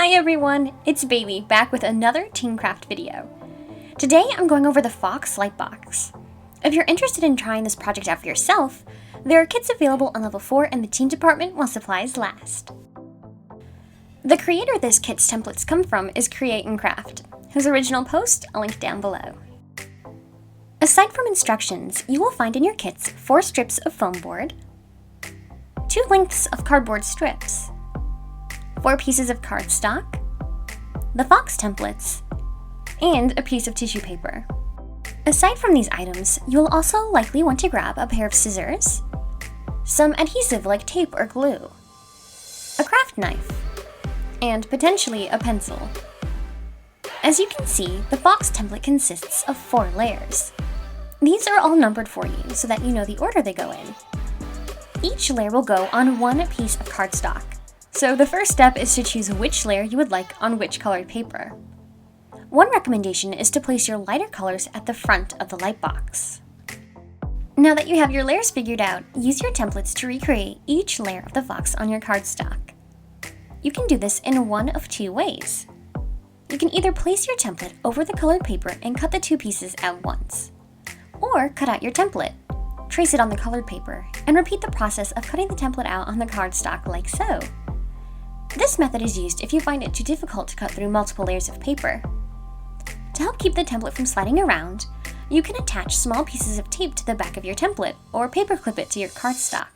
Hi everyone, it's Bailey back with another Teamcraft video. Today I'm going over the Fox Lightbox. If you're interested in trying this project out for yourself, there are kits available on level 4 in the team department while supplies last. The creator this kit's templates come from is Create and Craft, whose original post I'll link down below. Aside from instructions, you will find in your kits 4 strips of foam board, 2 lengths of cardboard strips, 4 pieces of cardstock, the Fox templates, and a piece of tissue paper. Aside from these items, you'll also likely want to grab a pair of scissors, some adhesive like tape or glue, a craft knife, and potentially a pencil. As you can see, the Fox template consists of 4 layers. These are all numbered for you so that you know the order they go in. Each layer will go on 1 piece of cardstock. So the first step is to choose which layer you would like on which colored paper. One recommendation is to place your lighter colors at the front of the Lightbox. Now that you have your layers figured out, use your templates to recreate each layer of the Fox on your cardstock. You can do this in one of 2 ways. You can either place your template over the colored paper and cut the 2 pieces at once, or cut out your template, trace it on the colored paper, and repeat the process of cutting the template out on the cardstock like so. This method is used if you find it too difficult to cut through multiple layers of paper. To help keep the template from sliding around, you can attach small pieces of tape to the back of your template or paperclip it to your cardstock.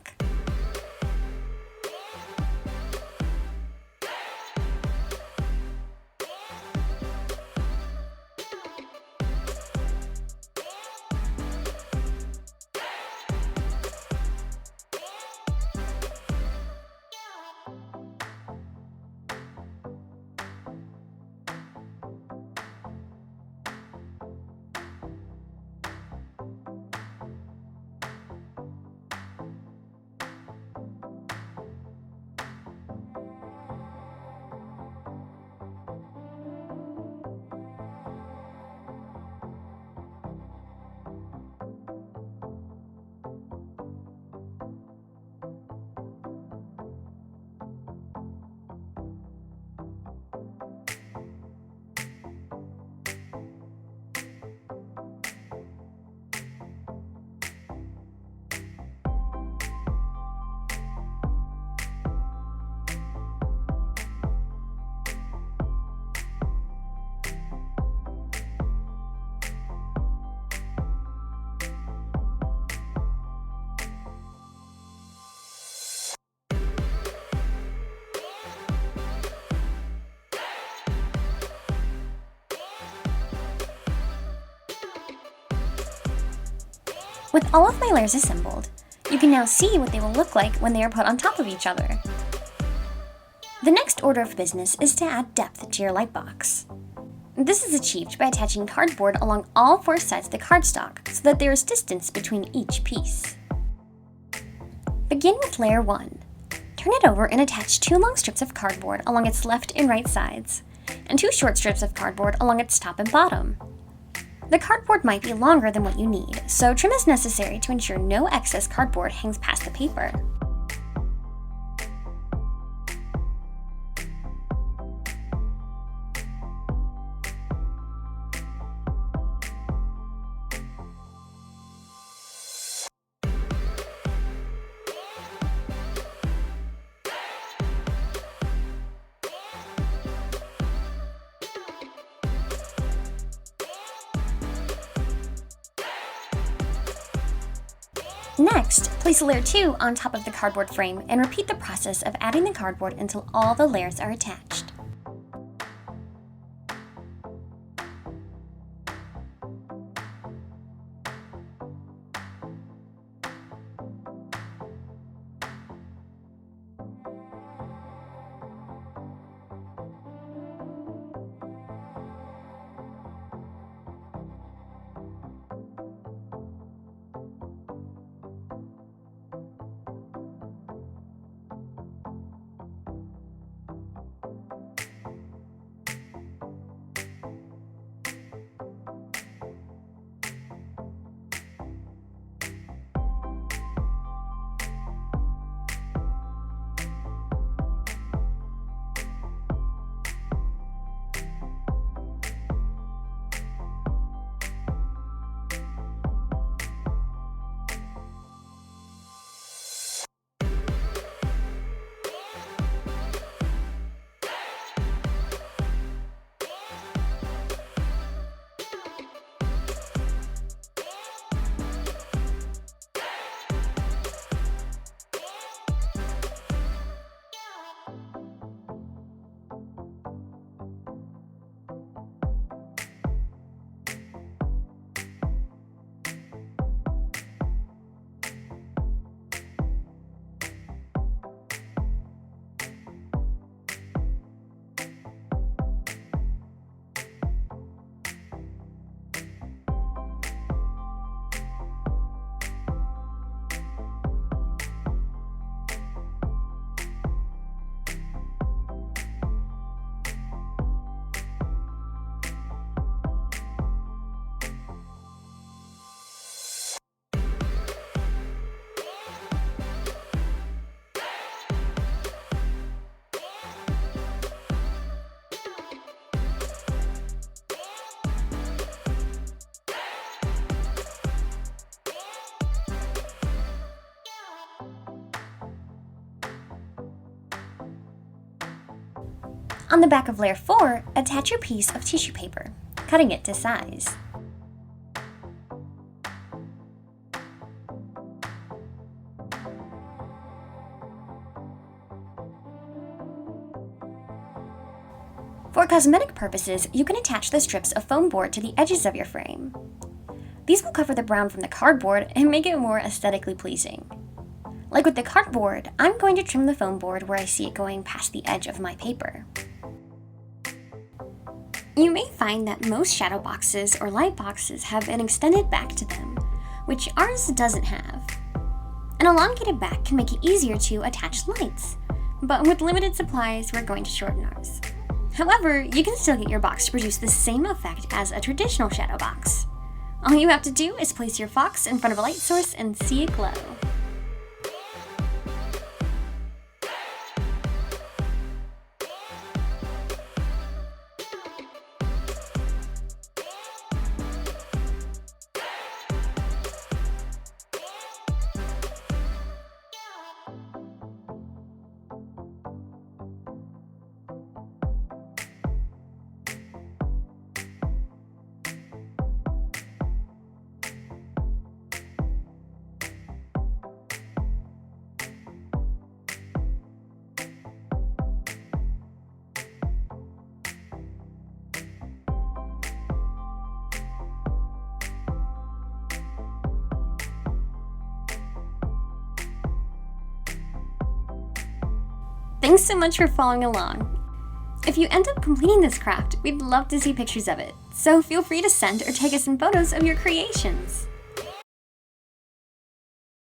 With all of my layers assembled, you can now see what they will look like when they are put on top of each other. The next order of business is to add depth to your Lightbox. This is achieved by attaching cardboard along all 4 sides of the cardstock so that there is distance between each piece. Begin with layer 1. Turn it over and attach 2 long strips of cardboard along its left and right sides, and 2 short strips of cardboard along its top and bottom. The cardboard might be longer than what you need, so trim is necessary to ensure no excess cardboard hangs past the paper. Next, place layer 2 on top of the cardboard frame and repeat the process of adding the cardboard until all the layers are attached. On the back of layer 4, attach your piece of tissue paper, cutting it to size. For cosmetic purposes, you can attach the strips of foam board to the edges of your frame. These will cover the brown from the cardboard and make it more aesthetically pleasing. Like with the cardboard, I'm going to trim the foam board where I see it going past the edge of my paper. You may find that most shadow boxes or light boxes have an extended back to them, which ours doesn't have. An elongated back can make it easier to attach lights, but with limited supplies, we're going to shorten ours. However, you can still get your box to produce the same effect as a traditional shadow box. All you have to do is place your fox in front of a light source and see it glow. Thanks so much for following along. If you end up completing this craft, we'd love to see pictures of it, so feel free to send or take us some photos of your creations.